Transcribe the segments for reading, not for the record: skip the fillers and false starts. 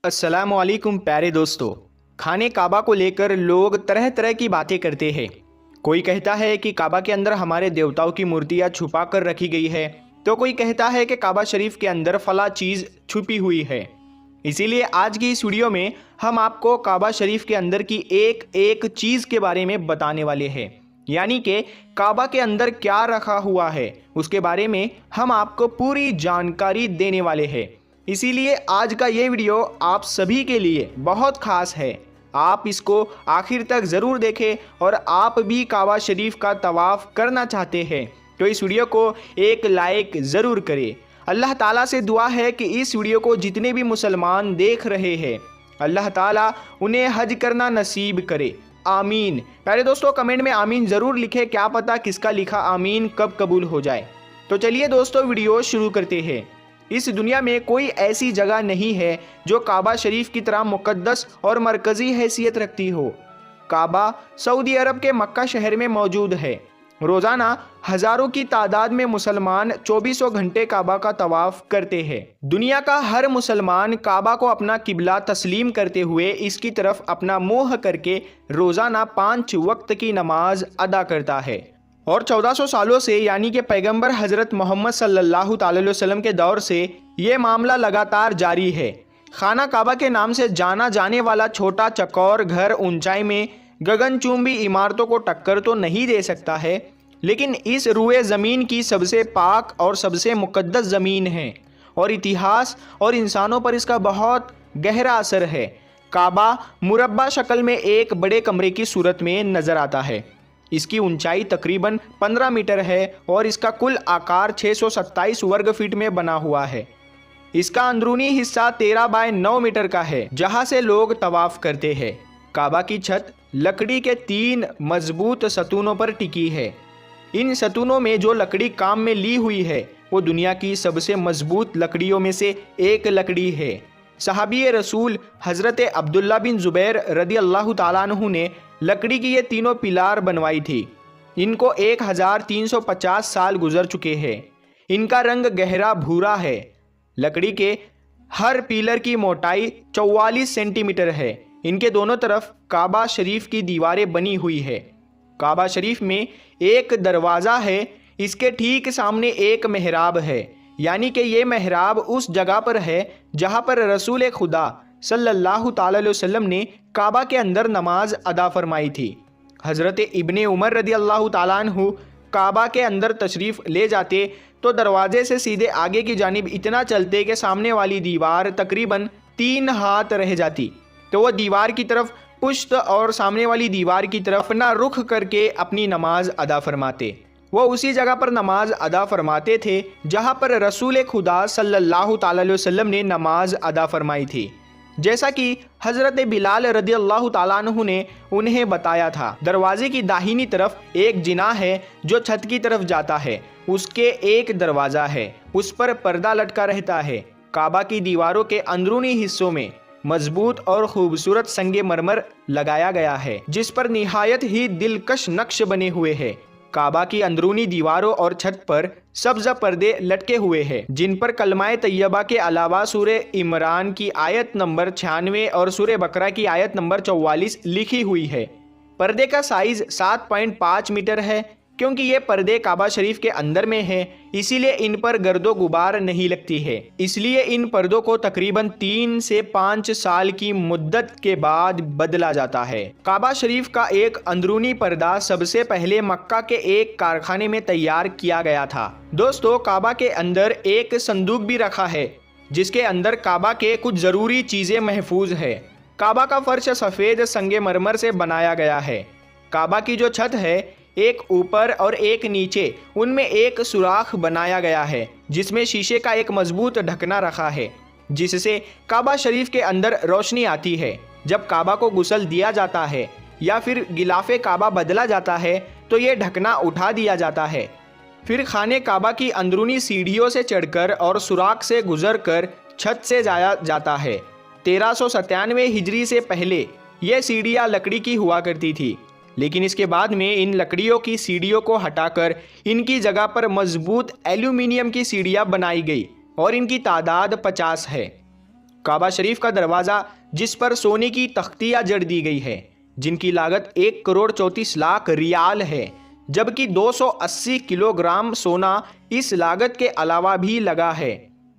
अस्सलाम वालेकुम प्यारे दोस्तों। खाने काबा को लेकर लोग तरह तरह की बातें करते हैं। कोई कहता है कि काबा के अंदर हमारे देवताओं की मूर्तियां छुपा कर रखी गई है, तो कोई कहता है कि काबा शरीफ के अंदर फला चीज़ छुपी हुई है। इसीलिए आज की इस वीडियो में हम आपको काबा शरीफ के अंदर की एक एक चीज़ के बारे में बताने वाले हैं, यानी कि काबा के अंदर क्या रखा हुआ है उसके बारे में हम आपको पूरी जानकारी देने वाले हैं। इसीलिए आज का ये वीडियो आप सभी के लिए बहुत ख़ास है। आप इसको आखिर तक ज़रूर देखें और आप भी काबा शरीफ का तवाफ़ करना चाहते हैं तो इस वीडियो को एक लाइक ज़रूर करें। अल्लाह ताला से दुआ है कि इस वीडियो को जितने भी मुसलमान देख रहे हैं अल्लाह ताला उन्हें हज करना नसीब करे, आमीन। प्यारे दोस्तों, कमेंट में आमीन ज़रूर लिखें, क्या पता किसका लिखा आमीन कब कबूल हो जाए। तो चलिए दोस्तों, वीडियो शुरू करते हैं। इस दुनिया में कोई ऐसी जगह नहीं है जो काबा शरीफ की तरह मुक़द्दस और मरकज़ी हैसियत रखती हो। काबा सऊदी अरब के मक्का शहर में मौजूद है। रोज़ाना हज़ारों की तादाद में मुसलमान 24 घंटे काबा का तवाफ़ करते हैं। दुनिया का हर मुसलमान काबा को अपना किबला तस्लीम करते हुए इसकी तरफ अपना मुँह करके रोज़ाना 5 वक्त की नमाज अदा करता है। और 1400 सालों से, यानी कि पैगंबर हज़रत मोहम्मद सल्लल्लाहु अलैहि वसल्लम के दौर से ये मामला लगातार जारी है। खाना काबा के नाम से जाना जाने वाला छोटा चकौर घर ऊंचाई में गगनचुंबी इमारतों को टक्कर तो नहीं दे सकता है, लेकिन इस रुए ज़मीन की सबसे पाक और सबसे मुक़द्दस ज़मीन है और इतिहास और इंसानों पर इसका बहुत गहरा असर है। काबा मुरब्बा शक्ल में एक बड़े कमरे की सूरत में नज़र आता है। इसकी ऊंचाई तकरीबन 15 मीटर है और इसका कुल आकार 627 वर्ग फीट में बना हुआ है। इसका अंदरूनी हिस्सा 13 बाय 9 मीटर का है, जहां से लोग तवाफ़ करते हैं। काबा की छत लकड़ी के 3 मजबूत सतूनों पर टिकी है। इन सतूनों में जो लकड़ी काम में ली हुई है वो दुनिया की सबसे मजबूत लकड़ियों में से एक लकड़ी है। सहाबी रसूल हज़रत अब्दुल्ला बिन ज़ुबैर रदी अल्लाह ताला अन्हु ने लकड़ी की ये तीनों पिलार बनवाई थी। इनको 1350 साल गुजर चुके हैं। इनका रंग गहरा भूरा है। लकड़ी के हर पिलर की मोटाई 44 सेंटीमीटर है। इनके दोनों तरफ काबा शरीफ की दीवारें बनी हुई है। काबा शरीफ में एक दरवाज़ा है। इसके ठीक सामने एक मेहराब है, यानी कि ये मेहराब उस जगह पर है जहाँ पर रसूल खुदा सल्लल्लाहु अलैहि वसल्लम ने काबा के अंदर नमाज अदा फरमाई थी। हज़रत इब्ने उमर रदी अल्लाह ताला अन्हु काबा के अंदर तशरीफ़ ले जाते तो दरवाजे से सीधे आगे की जानिब इतना चलते कि सामने वाली दीवार तकरीबन 3 हाथ रह जाती, तो वह दीवार की तरफ पुश्त और सामने वाली दीवार की तरफ अपना रुख करके अपनी नमाज अदा फरमाते। वो उसी जगह पर नमाज अदा फरमाते थे जहाँ पर रसूल खुदा सल्लल्लाहु अलैहि वसल्लम ने नमाज अदा फरमाई थी। जैसा कि हज़रत बिलाल रदी अल्लाह ताला अन्हु ने उन्हें बताया था। दरवाजे की दाहिनी तरफ एक जिना है जो छत की तरफ जाता है। उसके एक दरवाज़ा है, उस पर पर्दा लटका रहता है। काबा की दीवारों के अंदरूनी हिस्सों में मजबूत और खूबसूरत संगे मरमर लगाया गया है, जिस पर निहायत ही दिलकश नक्श बने हुए हैं। काबा की अंदरूनी दीवारों और छत पर सब्ज़ पर्दे लटके हुए हैं, जिन पर कलमाए तैयबा के अलावा सूरे इमरान की आयत नंबर 96 और सूरे बकरा की आयत नंबर 44 लिखी हुई है। पर्दे का साइज़ 7.5 मीटर है। क्योंकि ये पर्दे काबा शरीफ के अंदर में हैं, इसीलिए इन पर गर्दो गुबार नहीं लगती है। इसलिए इन पर्दों को तकरीबन 3 से 5 साल की मुद्दत के बाद बदला जाता है। काबा शरीफ का एक अंदरूनी पर्दा सबसे पहले मक्का के एक कारखाने में तैयार किया गया था। दोस्तों, काबा के अंदर एक संदूक भी रखा है जिसके अंदर काबा के कुछ ज़रूरी चीज़ें महफूज है। काबा का फर्श सफ़ेद संगे मरमर से बनाया गया है। काबा की जो छत है, एक ऊपर और एक नीचे, उनमें एक सुराख बनाया गया है जिसमें शीशे का एक मजबूत ढकना रखा है, जिससे काबा शरीफ के अंदर रोशनी आती है। जब काबा को गुस्ल दिया जाता है या फिर गिलाफे काबा बदला जाता है तो ये ढकना उठा दिया जाता है। फिर खाने काबा की अंदरूनी सीढ़ियों से चढ़कर और सुराख से गुजरकर छत से जाया जाता है। 1397 हिजरी से पहले यह सीढ़ियाँ लकड़ी की हुआ करती थी, लेकिन इसके बाद में इन लकड़ियों की सीढ़ियों को हटाकर इनकी जगह पर मजबूत एल्यूमिनियम की सीढ़ियाँ बनाई गई और इनकी तादाद 50 है। काबा शरीफ का दरवाज़ा जिस पर सोने की तख्तियाँ जड़ दी गई है, जिनकी लागत 1,34,00,000 रियाल है, जबकि 280 किलोग्राम सोना इस लागत के अलावा भी लगा है।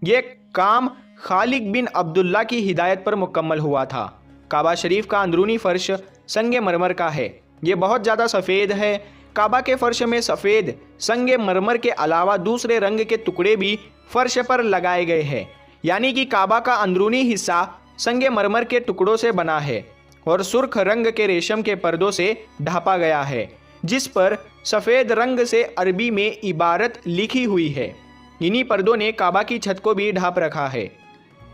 ये काम खालिद बिन अब्दुल्ला की हिदायत पर मुकम्मल हुआ था। काबा शरीफ का अंदरूनी फर्श संगे मरमर का है। ये बहुत ज़्यादा सफ़ेद है। काबा के फर्श में सफ़ेद संगे मरमर के अलावा दूसरे रंग के टुकड़े भी फर्श पर लगाए गए हैं, यानी कि काबा का अंदरूनी हिस्सा संगे मरमर के टुकड़ों से बना है और सुर्ख रंग के रेशम के पर्दों से ढापा गया है, जिस पर सफ़ेद रंग से अरबी में इबारत लिखी हुई है। इन्हीं पर्दों ने काबा की छत को भी ढांप रखा है।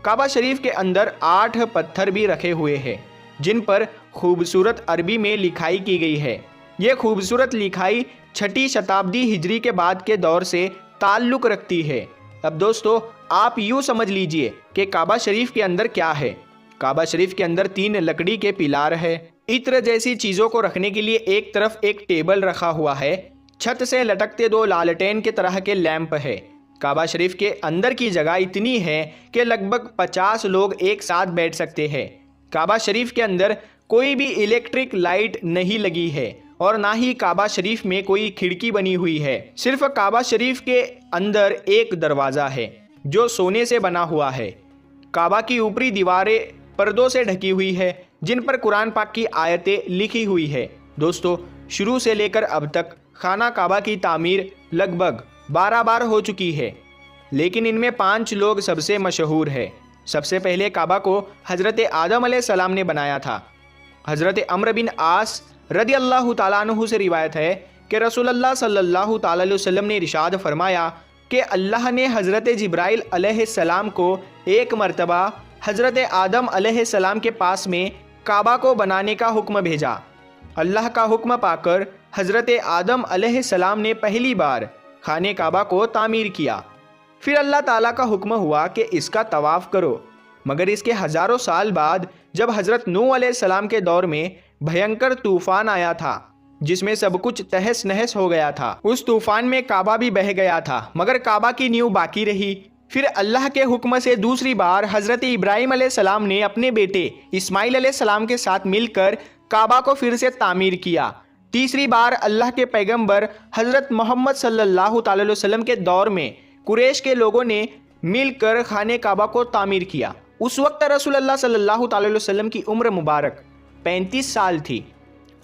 काबा शरीफ के अंदर 8 पत्थर भी रखे हुए हैं, जिन पर खूबसूरत अरबी में लिखाई की गई है। ये खूबसूरत लिखाई 6ठी शताब्दी हिजरी के बाद के दौर से ताल्लुक़ रखती है। अब दोस्तों, आप यूँ समझ लीजिए कि काबा शरीफ के अंदर क्या है। काबा शरीफ के अंदर 3 लकड़ी के पिलार है। इत्र जैसी चीज़ों को रखने के लिए एक तरफ एक टेबल रखा हुआ है। छत से लटकते 2 लालटेन के तरह के लैंप है। काबा शरीफ के अंदर की जगह इतनी है कि लगभग 50 लोग एक साथ बैठ सकते हैं। काबा शरीफ के अंदर कोई भी इलेक्ट्रिक लाइट नहीं लगी है और ना ही काबा शरीफ में कोई खिड़की बनी हुई है। सिर्फ काबा शरीफ के अंदर एक दरवाज़ा है जो सोने से बना हुआ है। काबा की ऊपरी दीवारें पर्दों से ढकी हुई है, जिन पर कुरान पाक की आयतें लिखी हुई है। दोस्तों, शुरू से लेकर अब तक खाना काबा की तामीर लगभग 12 बार हो चुकी है, लेकिन इनमें 5 लोग सबसे मशहूर है। सबसे पहले काबा को हज़रत आदम अलैहिस्सलाम ने बनाया था। हज़रत अम्र बिन आस रदी अल्लाह ताला अन्हु से रिवायत है कि रसूलुल्लाह सल्लल्लाहु ताला अलैहि वसल्लम ने इरशाद फरमाया कि अल्लाह ने हज़रत जिब्राइल अलैहिस्सलाम को एक मरतबा हज़रत आदम अलैहिस्सलाम के पास में काबा को बनाने का हुक्म भेजा। अल्लाह का हुक्म पाकर हज़रत आदम अलैहिस्सलाम ने पहली बार खाने काबा को तामीर किया। फिर अल्लाह ताला का हुक्म हुआ कि इसका तवाफ़ करो। मगर इसके हज़ारों साल बाद जब हज़रत नूह अलैहिस्सलाम के दौर में भयंकर तूफ़ान आया था, जिसमें सब कुछ तहस नहस हो गया था, उस तूफ़ान में काबा भी बह गया था, मगर काबा की नींव बाकी रही। फिर अल्लाह के हुक्म से दूसरी बार हज़रत इब्राहीम अलैहिस्सलाम ने अपने बेटे इस्माइल अलैहिस्सलाम के साथ मिलकर काबा को फिर से तामीर किया। तीसरी बार अल्लाह के पैगंबर हज़रत मोहम्मद सल्लल्लाहु अलैहि वसल्लम के दौर में कुरैश के लोगों ने मिलकर खाने काबा को तामीर किया। उस वक्त रसूलुल्लाह सल्लल्लाहु अलैहि वसल्लम की उम्र मुबारक 35 साल थी।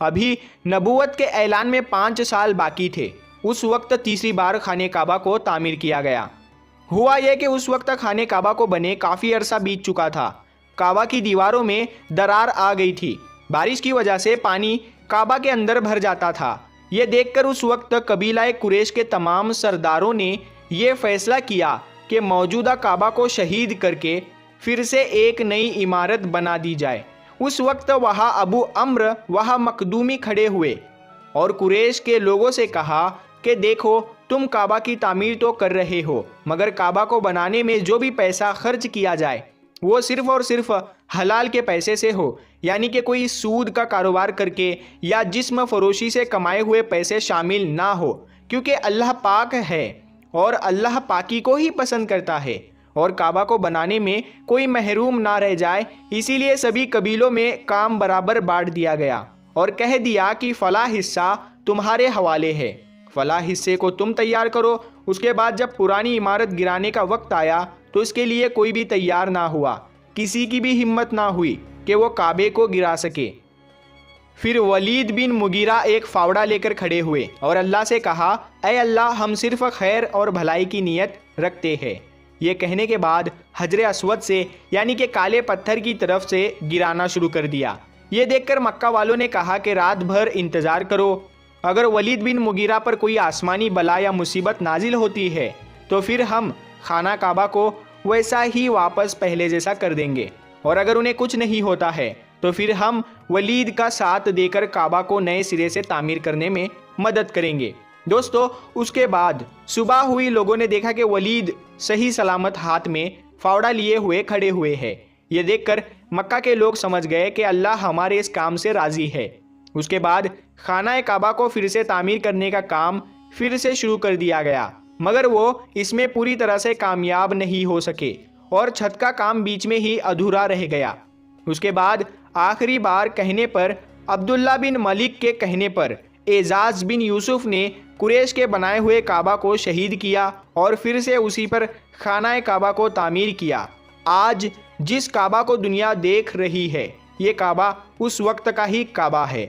अभी नबूवत के ऐलान में 5 साल बाकी थे। उस वक्त तीसरी बार खाने काबा को तामीर किया गया। हुआ यह कि उस वक्त खाने काबा को बने काफ़ी अरसा बीत चुका था। काबा की दीवारों में दरार आ गई थी। बारिश की वजह से पानी काबा के अंदर भर जाता था। ये देखकर उस वक्त कबीला कुरैश के तमाम सरदारों ने यह फैसला किया कि मौजूदा काबा को शहीद करके फिर से एक नई इमारत बना दी जाए। उस वक्त वहाँ अबू अम्र वहाँ मखदूमी खड़े हुए और कुरैश के लोगों से कहा कि देखो, तुम काबा की तामीर तो कर रहे हो, मगर काबा को बनाने में जो भी पैसा खर्च किया जाए वो सिर्फ़ और सिर्फ हलाल के पैसे से हो, यानी कि कोई सूद का कारोबार करके या जिस्म फरोशी से कमाए हुए पैसे शामिल ना हो, क्योंकि अल्लाह पाक है और अल्लाह पाकी को ही पसंद करता है और काबा को बनाने में कोई महरूम ना रह जाए। इसीलिए सभी कबीलों में काम बराबर बांट दिया गया और कह दिया कि फ़लाँ हिस्सा तुम्हारे हवाले है, फ़लाँ हिस्से को तुम तैयार करो। उसके बाद जब पुरानी इमारत गिराने का वक्त आया तो इसके लिए कोई भी तैयार ना हुआ। किसी की भी हिम्मत ना हुई कि वो काबे को गिरा सके। फिर वलीद बिन मुगीरा एक फावड़ा लेकर खड़े हुए और अल्लाह से कहा, ऐ अल्लाह, हम सिर्फ खैर और भलाई की नीयत रखते हैं। ये कहने के बाद हजरे अस्वद से, यानी कि काले पत्थर की तरफ से गिराना शुरू कर दिया। ये देखकर मक्का वालों ने कहा कि रात भर इंतज़ार करो, अगर वलीद बिन मुगीरा पर कोई आसमानी बला या मुसीबत नाजिल होती है तो फिर हम खाना काबा को वैसा ही वापस पहले जैसा कर देंगे, और अगर उन्हें कुछ नहीं होता है तो फिर हम वलीद का साथ देकर काबा को नए सिरे से तामीर करने में मदद करेंगे। दोस्तों, उसके बाद सुबह हुई। लोगों ने देखा कि वलीद सही सलामत हाथ में फावड़ा लिए हुए खड़े हुए हैं। ये देखकर मक्का के लोग समझ गए कि अल्लाह हमारे इस काम से राज़ी है। उसके बाद खाना काबा को फिर से तामीर करने का काम फिर से शुरू कर दिया गया, मगर वो इसमें पूरी तरह से कामयाब नहीं हो सके اور چھت کا کام بیچ میں ہی ادھورا رہ گیا۔ اس کے بعد آخری بار کہنے پر، عبداللہ بن ملک کے کہنے پر، اعزاز بن یوسف نے قریش کے بنائے ہوئے کعبہ کو شہید کیا اور پھر سے اسی پر خانہ کعبہ کو تعمیر کیا۔ آج جس کعبہ کو دنیا دیکھ رہی ہے، یہ کعبہ اس وقت کا ہی کعبہ ہے۔